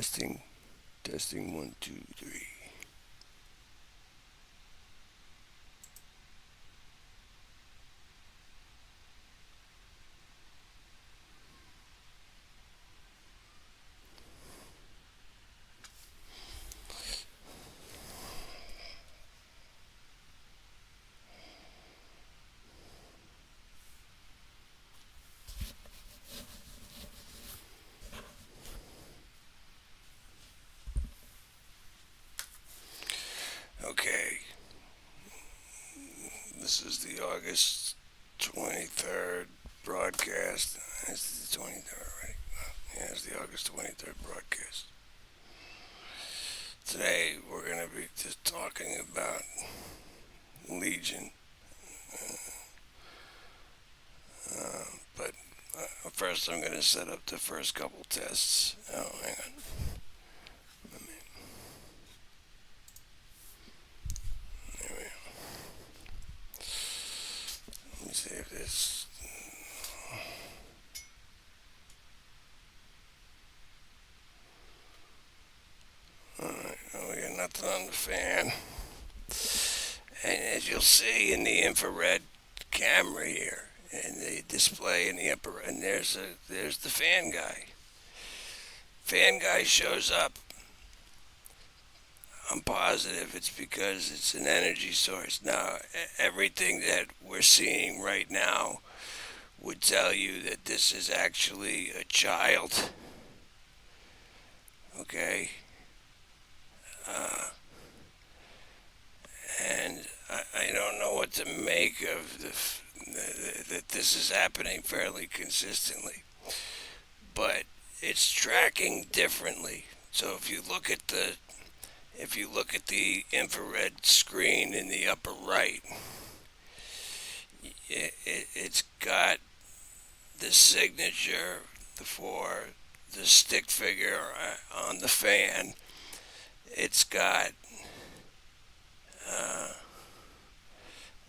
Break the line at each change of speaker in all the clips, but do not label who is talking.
Testing, testing, one, two, three. Okay, this is the August 23rd broadcast. It's the 23rd, right? Yeah, it's the August 23rd broadcast. Today we're going to be just talking about Legion. But first I'm going to set up the first couple tests. Oh, hang on. Let me, there we go. Let me see if this. Alright, well, we got nothing on the fan. And as you'll see in the infrared camera here, and the display in the upper, and there's the fan guy. Fan guy shows up. I'm positive it's because it's an energy source. Now, everything that we're seeing right now would tell you that this is actually a child. Okay, uh, and I don't know what to make of that this is happening fairly consistently, but it's tracking differently. So if you look at the infrared screen in the upper right, it's got the signature for the stick figure on the fan. It's got uh,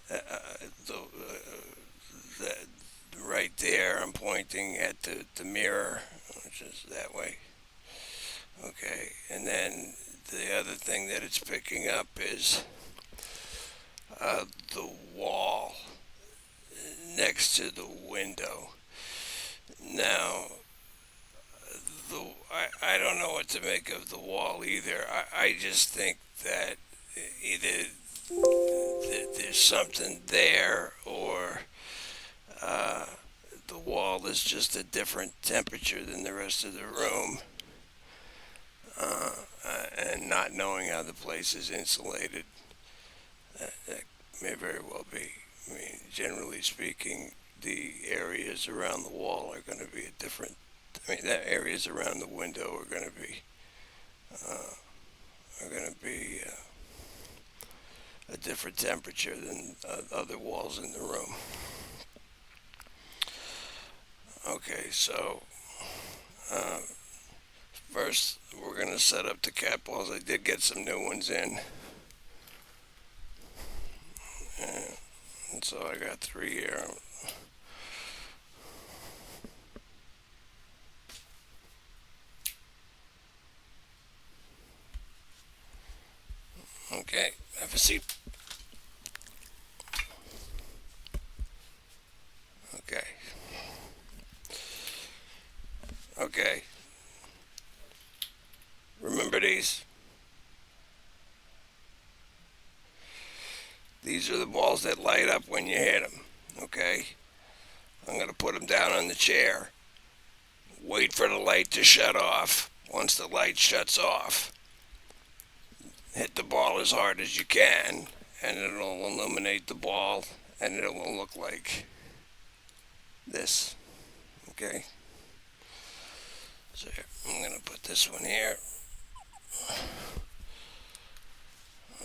the right there. I'm pointing at the mirror, which is that way. Okay, and then the other thing that it's picking up is the wall next to the window. Now, I don't know what to make of the wall either. I just think that either there's something there or uh, the wall is just a different temperature than the rest of the room. And not knowing how the place is insulated, that may very well be. I mean, generally speaking, the areas around the wall are going to be a different. I mean, the areas around the window uh, are going to be a different temperature than other walls in the room. Okay, so uh, first we're going to set up the cat balls. I did get some new ones in, and so I got three here. Okay, have a seat. Okay, okay. Remember these? These are the balls that light up when you hit them. Okay, I'm going to put them down on the chair. Wait for the light to shut off. Once the light shuts off, hit the ball as hard as you can, and it'll illuminate the ball, and it will look like this. Okay? So I'm going to put this one here.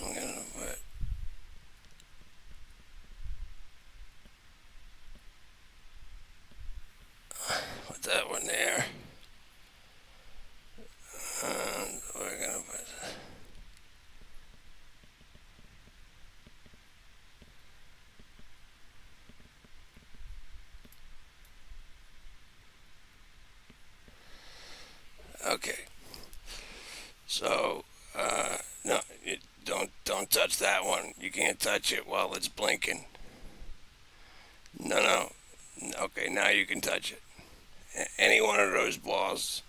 I'm going to put that one there. And we're going to put. Okay. Don't touch that one. You can't touch it while it's blinking. No, no. Okay, now you can touch it. Any one of those balls,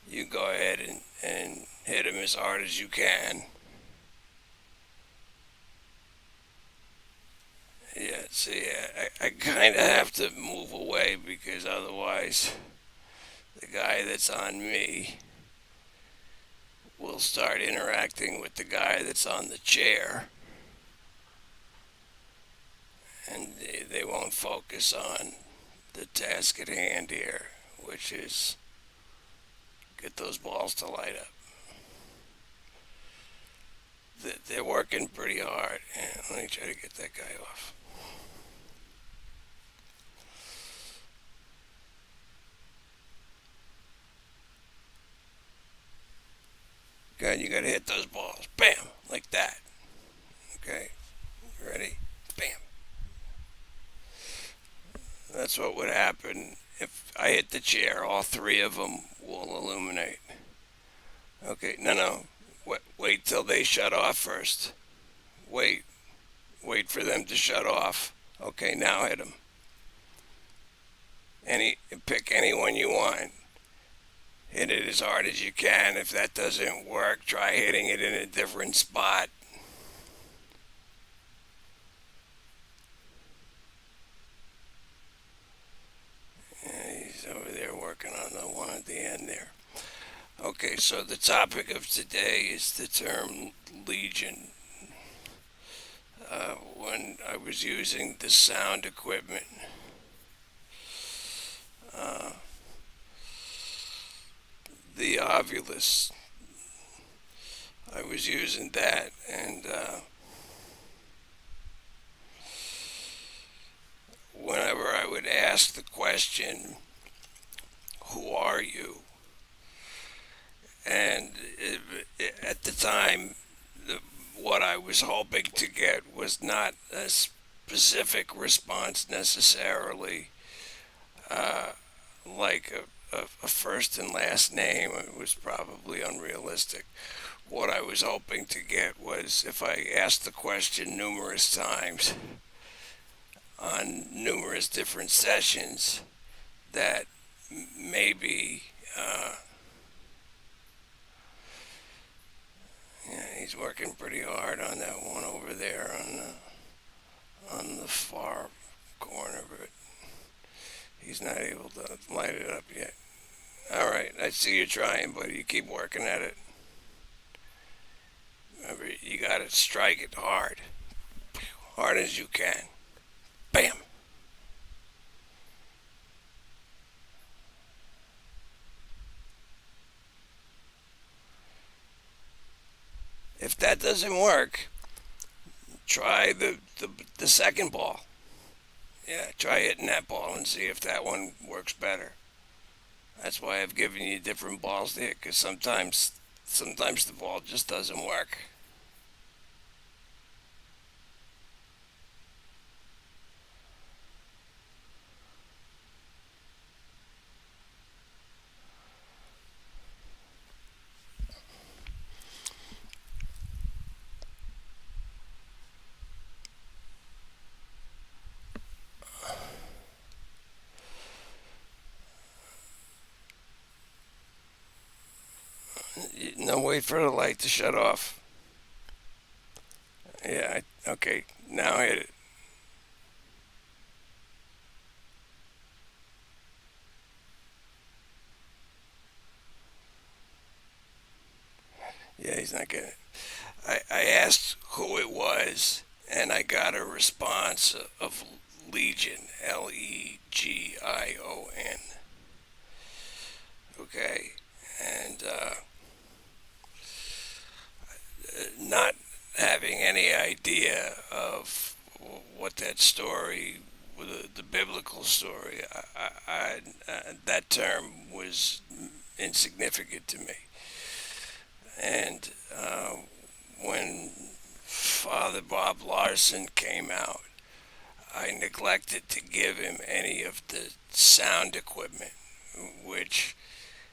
you go ahead and hit them as hard as you can. Yeah, see, I kind of have to move away because otherwise the guy that's on me will start interacting with the guy that's on the chair, and they won't focus on the task at hand here, which is get those balls to light up. They're working pretty hard. And let me try to get that guy off. Good, you gotta hit those balls. Bam! Like that. Okay? You ready? Bam. That's what would happen if I hit the chair. All three of them will illuminate. Okay, no. Wait till they shut off first. Wait. Wait for them to shut off. Okay, now hit them. Pick any one you want. Hit it as hard as you can. If that doesn't work, try hitting it in a different spot. Yeah, he's over there working on the one at the end there. Okay, so the topic of today is the term legion. When I was using the sound equipment, uh, the Ovulus, I was using that, and whenever I would ask the question, "Who are you?" and at the time, what I was hoping to get was not a specific response necessarily, uh, like a first and last name. It was probably unrealistic. What I was hoping to get was if I asked the question numerous times on numerous different sessions, that maybe yeah, he's working pretty hard on that one over there on the far corner, but he's not able to light it up yet. All right, I see you trying, buddy. You keep working at it. Remember, you gotta strike it hard, hard as you can. Bam. If that doesn't work, try the second ball. Yeah, try hitting that ball and see if that one works better. That's why I've given you different balls to hit, because sometimes the ball just doesn't work. No, wait for the light to shut off. Yeah, okay, now hit it. Yeah, he's not getting it. I asked who it was, and I got a response of Legion, Legion. Okay, and not having any idea of what that story, the biblical story, that term was insignificant to me. And when Father Bob Larson came out, I neglected to give him any of the sound equipment, which,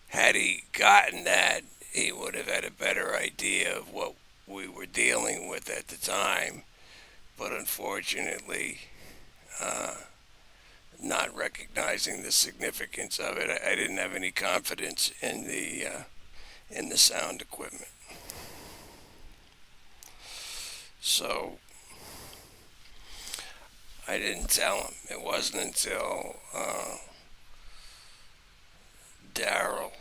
had he gotten that, he would have had a better idea of what we were dealing with at the time. But unfortunately, uh, not recognizing the significance of it, I didn't have any confidence in the sound equipment. So I didn't tell him. It wasn't until Daryl,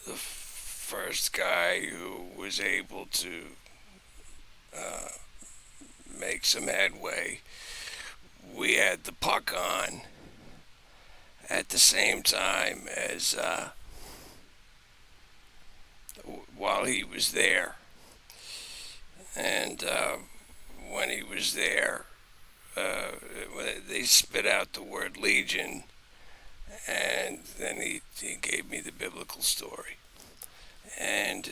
the first guy who was able to uh, make some headway, we had the puck on at the same time as while he was there. And when he was there, uh, they spit out the word Legion, and then he gave me the biblical story. And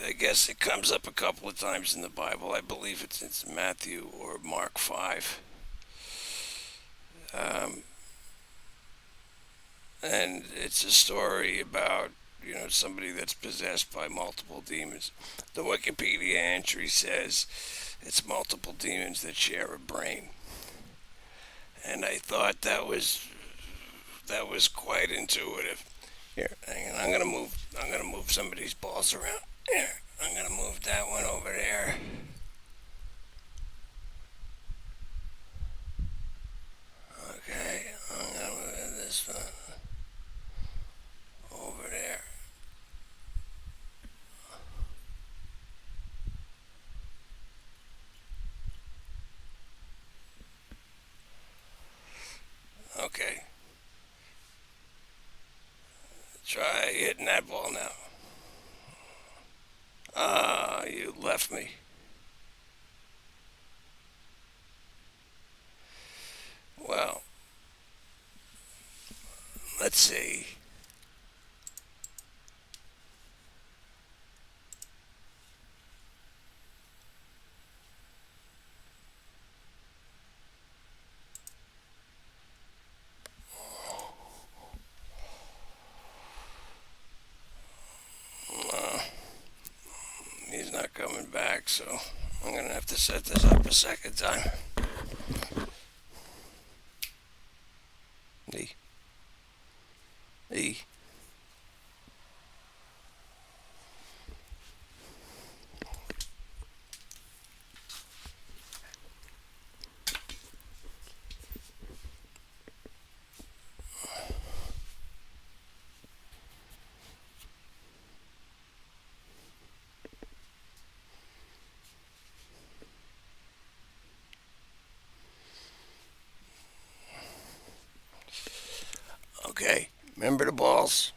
I guess it comes up a couple of times in the Bible. I believe it's Matthew or Mark 5. Um, and it's a story about somebody that's possessed by multiple demons. The Wikipedia entry says it's multiple demons that share a brain, and I thought that was quite intuitive. Here, hang on, I'm gonna move some of these balls around. Here, I'm gonna move that one over there. Okay, I'm gonna move this one over there. Okay, try hitting that ball now. Ah, you left me. Well, let's see. Uh, he's not coming back, so I'm gonna have to set this up a second time. E, E. Okay, remember the balls?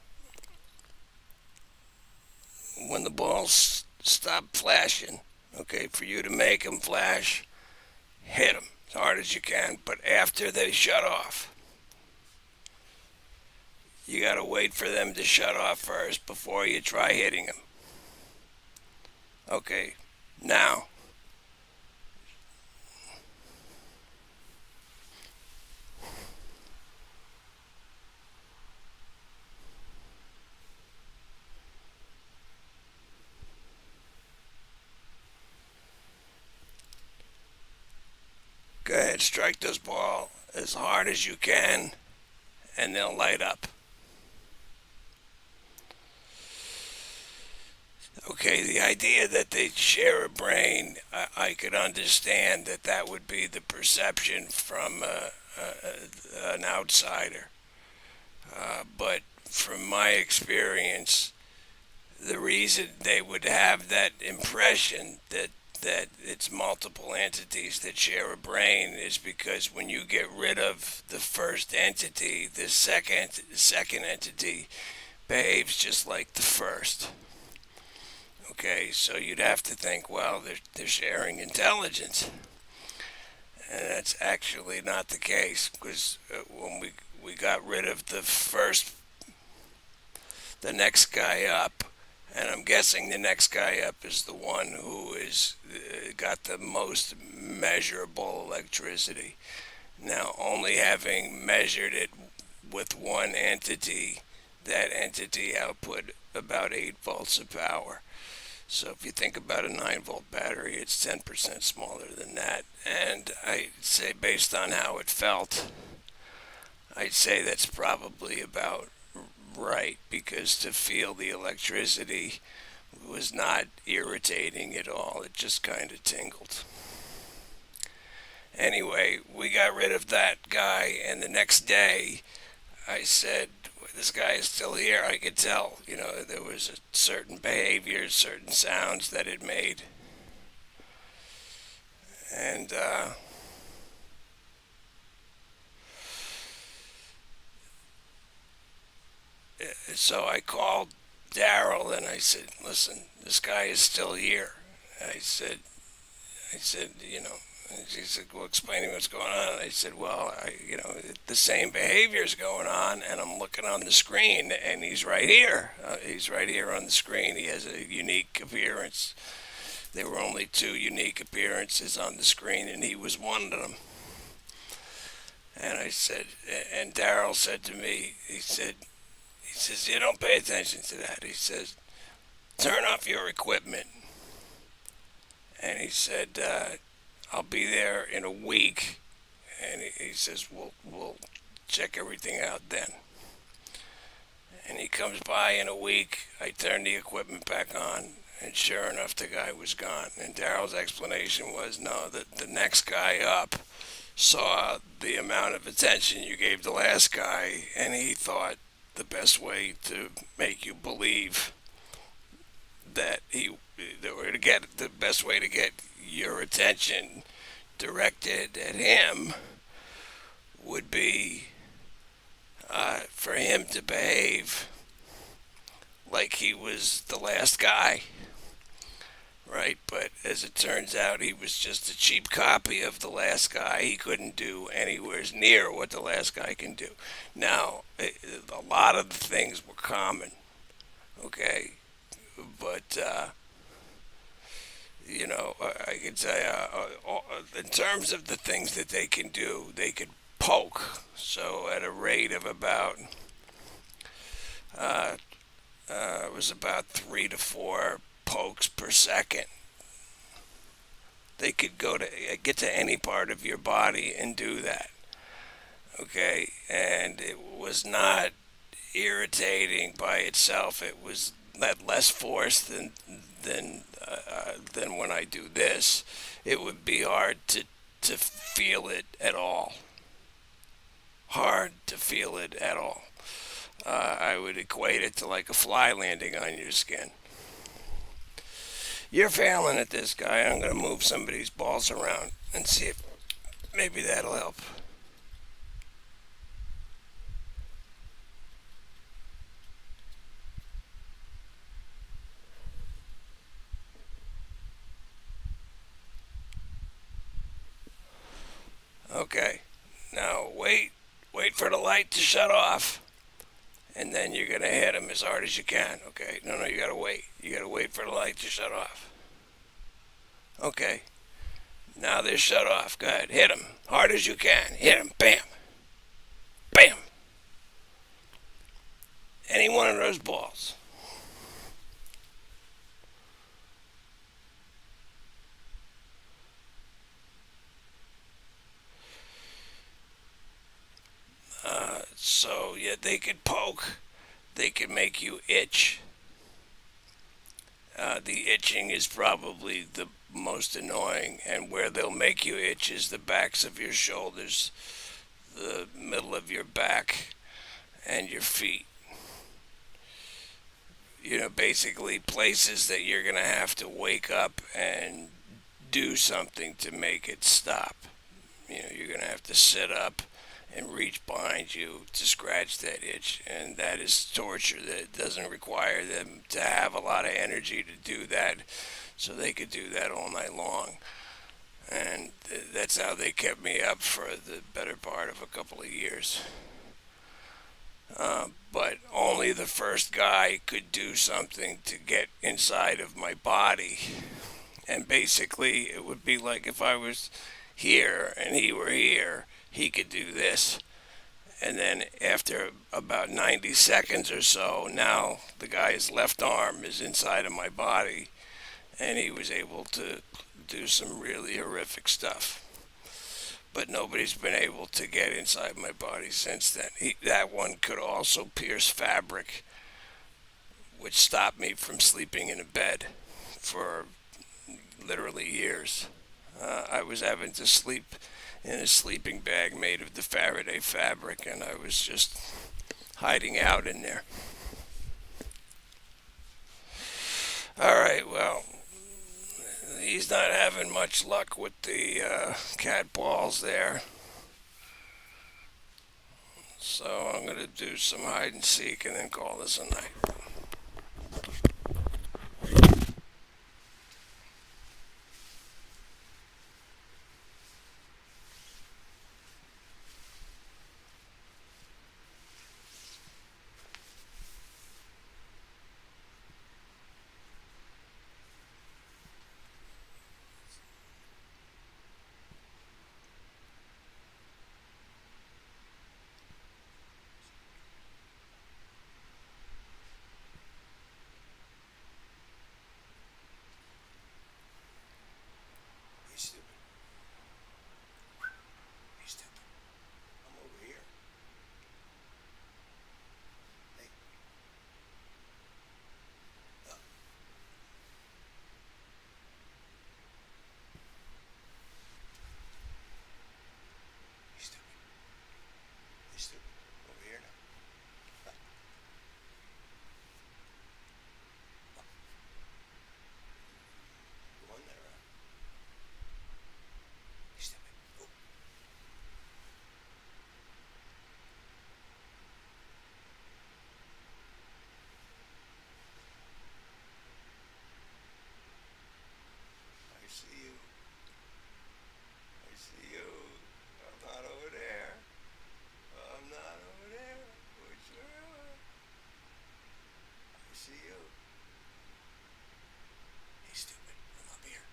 When the balls stop flashing, okay, for you to make them flash, hit them as hard as you can. But after they shut off, you gotta wait for them to shut off first before you try hitting them. Okay, now, go ahead, strike this ball as hard as you can, and they'll light up. Okay, the idea that they share a brain, I could understand that that would be the perception from an outsider. But from my experience, the reason they would have that impression that it's multiple entities that share a brain is because when you get rid of the first entity, the second entity behaves just like the first. Okay, so you'd have to think, well, they're sharing intelligence, and that's actually not the case because when we got rid of the next guy up, and I'm guessing the next guy up is the one who is got the most measurable electricity. Now, only having measured it with one entity, that entity output about 8 volts of power. So if you think about a 9-volt battery, it's 10% smaller than that. And I'd say, based on how it felt, I'd say that's probably about right, because to feel the electricity was not irritating at all. It just kind of tingled. Anyway, we got rid of that guy, and the next day I said, this guy is still here. I could tell, there was a certain behaviors, certain sounds that it made. And so I called Daryl and I said, listen, this guy is still here. I said, and she said, well, explain to me what's going on. And I said, well, the same behavior is going on, and I'm looking on the screen, and he's right here. He's right here on the screen. He has a unique appearance. There were only two unique appearances on the screen, and he was one of them. And I said, and Daryl said to me, he says, you don't pay attention to that. He says, turn off your equipment. And he said, I'll be there in a week. And he says, we'll check everything out then. And he comes by in a week. I turn the equipment back on, and sure enough, the guy was gone. And Daryl's explanation was, no, the next guy up saw the amount of attention you gave the last guy, and he thought the best way to make you believe that the best way to get your attention directed at him would be for him to behave like he was the last guy, right? But as it turns out, he was just a cheap copy of the last guy. He couldn't do anywhere near what the last guy can do. Now, a lot of the things were common, okay? But I could say, in terms of the things that they can do, they could poke. So at a rate of about, it was about 3 to 4 pokes per second. They could get to any part of your body and do that. Okay, and it was not irritating by itself. It was less force than when I do this. It would be hard to feel it at all. Hard to feel it at all. I would equate it to like a fly landing on your skin. You're failing at this, guy. I'm going to move some of these balls around and see if maybe that'll help. Okay. Now wait for the light to shut off, and then you're gonna hit them as hard as you can. Okay. No, you gotta wait. You gotta wait for the light to shut off. Okay. Now they're shut off. Go ahead. Hit them hard as you can. Hit them. Bam. Bam. Any one of those balls. So yeah, they could poke. They could make you itch. The itching is probably the most annoying, and where they'll make you itch is the backs of your shoulders, the middle of your back, and your feet. Basically places that you're going to have to wake up and do something to make it stop. You're going to have to sit up and reach behind you to scratch that itch, and that is torture. That doesn't require them to have a lot of energy to do that, so they could do that all night long. And that's how they kept me up for the better part of a couple of years. But only the first guy could do something to get inside of my body. And basically, it would be like if I was here and he were here, he could do this. And then after about 90 seconds or so, now the guy's left arm is inside of my body. and he was able to do some really horrific stuff. But nobody's been able to get inside my body since then. That one could also pierce fabric, which stopped me from sleeping in a bed for literally years. I was having to sleep in a sleeping bag made of the Faraday fabric, and I was just hiding out in there. All right, well, he's not having much luck with the cat balls there. So I'm going to do some hide and seek and then call this a night. He's stupid. He's stupid. I'm over here. Hey. Uh, he's stupid. He's stupid. Over here now. Go on there. He's stupid. Oh. I see you. I see you. I'm not over there. I'm not over there. Which where am I? I see you. He's stupid. I'm up here.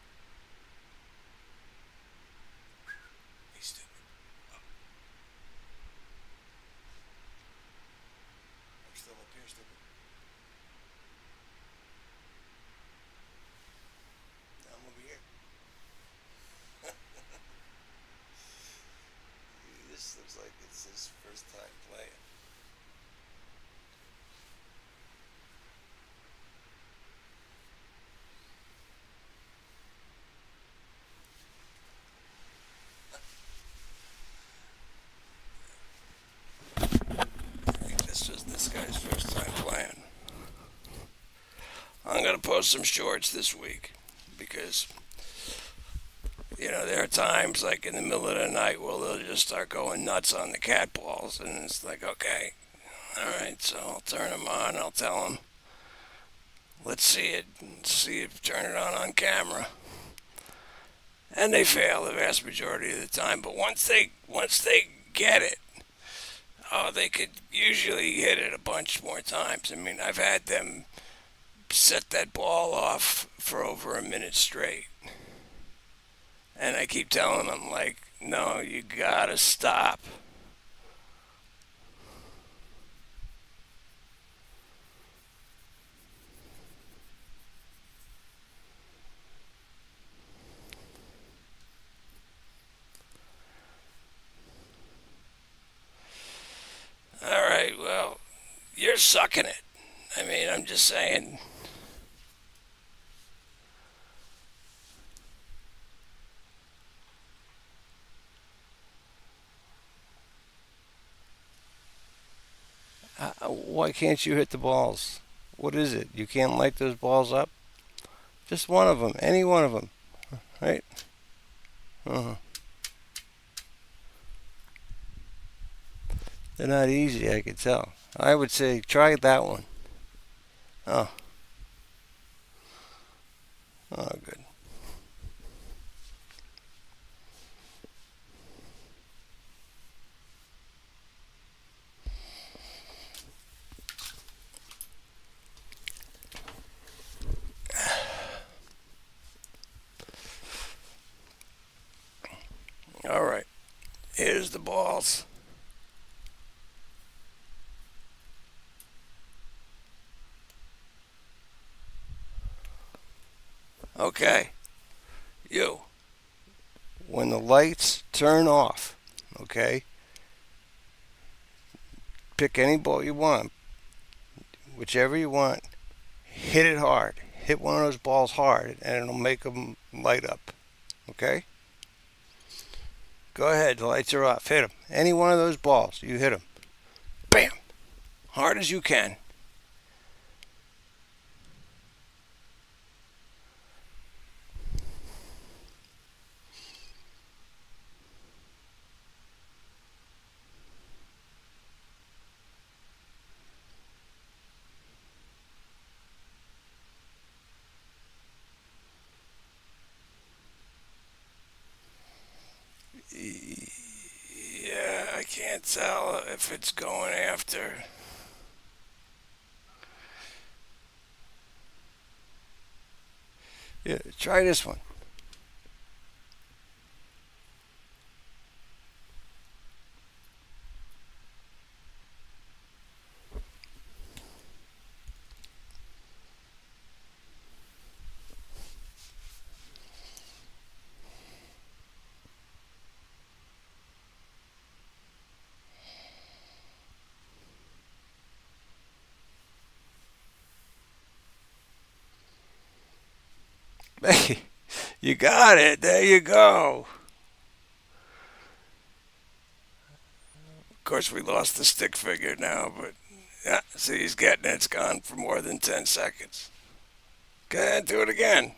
He's stupid. Oh, I'm still up here, stupid. Now I'm over here. This looks like it's his first time playing. I think this was this guy's first time playing. I'm gonna post some shorts this week because there are times like in the middle of the night where they'll just start going nuts on the cat balls, and it's like, okay, all right, so I'll turn them on. I'll tell them, let's see it, see if turn it on camera, and they fail the vast majority of the time. But once they get it, oh, they could usually hit it a bunch more times. I mean, I've had them set that ball off for over a minute straight. And I keep telling them, like, no, you gotta stop. All right, well, you're sucking it. I mean, I'm just saying. Why can't you hit the balls? What is it? You can't light those balls up? Just one of them, any one of them, right? Uh-huh. They're not easy, I could tell. I would say try that one. Oh, oh, good. All right, here's the balls. Okay, you. When the lights turn off, okay, pick any ball you want, whichever you want, hit it hard. Hit one of those balls hard, and it'll make them light up. Okay? Go ahead. The lights are off. Hit them. Any one of those balls, you hit them. Bam! Hard as you can. Yeah, I can't tell if it's going after. Yeah, try this one. Hey, you got it. There you go. Of course, we lost the stick figure now, but yeah, see, he's getting it. It's gone for more than 10 seconds. Go ahead, do it again.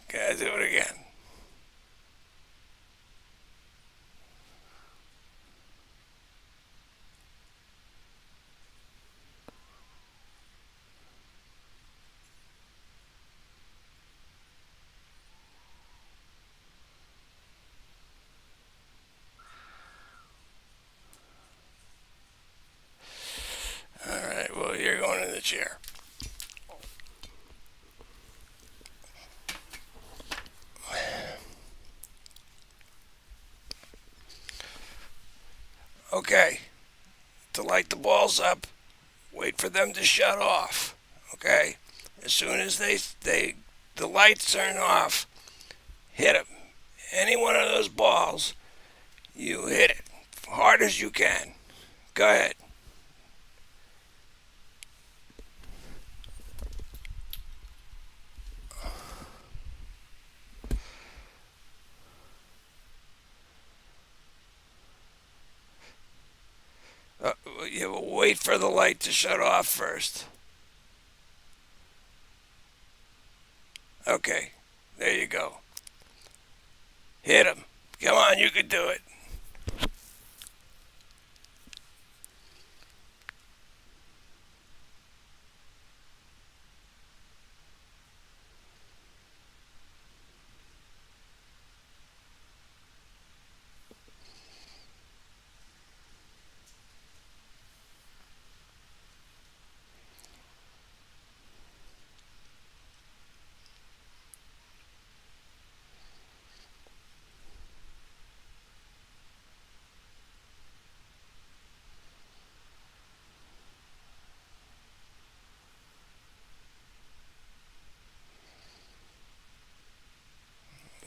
Go ahead, do it again. All right, well, you're going in the chair. Okay, to light the balls up, wait for them to shut off. Okay, as soon as the lights turn off, hit them. Any one of those balls, you hit it hard as you can. Go ahead. Uh, you wait for the light to shut off first. Okay, there you go. Hit him. Come on, you can do it.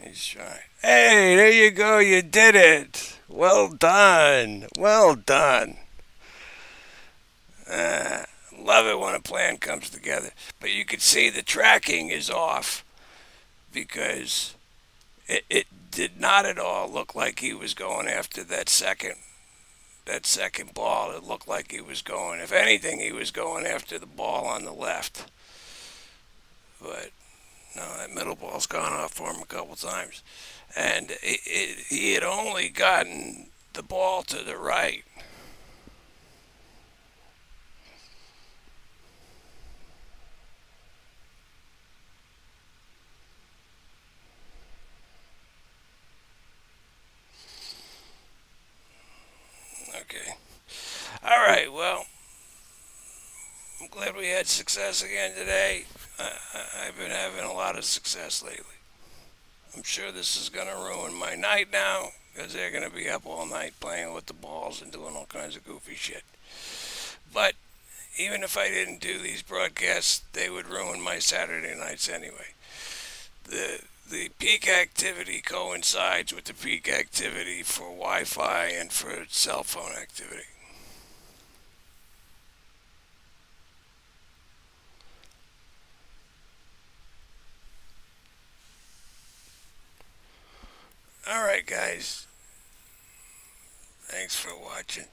He's trying. Hey, there you go. You did it. Well done. Well done. Love it when a plan comes together. But you can see the tracking is off because it did not at all look like he was going after that second ball. It looked like he was going, if anything, he was going after the ball on the left. But no, that middle ball's gone off for him a couple times. And he had only gotten the ball to the right. Okay. All right, well, I'm glad we had success again today. I've been having a lot of success lately. I'm sure this is going to ruin my night now, because they're going to be up all night playing with the balls and doing all kinds of goofy shit. But even if I didn't do these broadcasts, they would ruin my Saturday nights anyway. The peak activity coincides with the peak activity for Wi-Fi and for cell phone activity. All right, guys. Thanks for watching.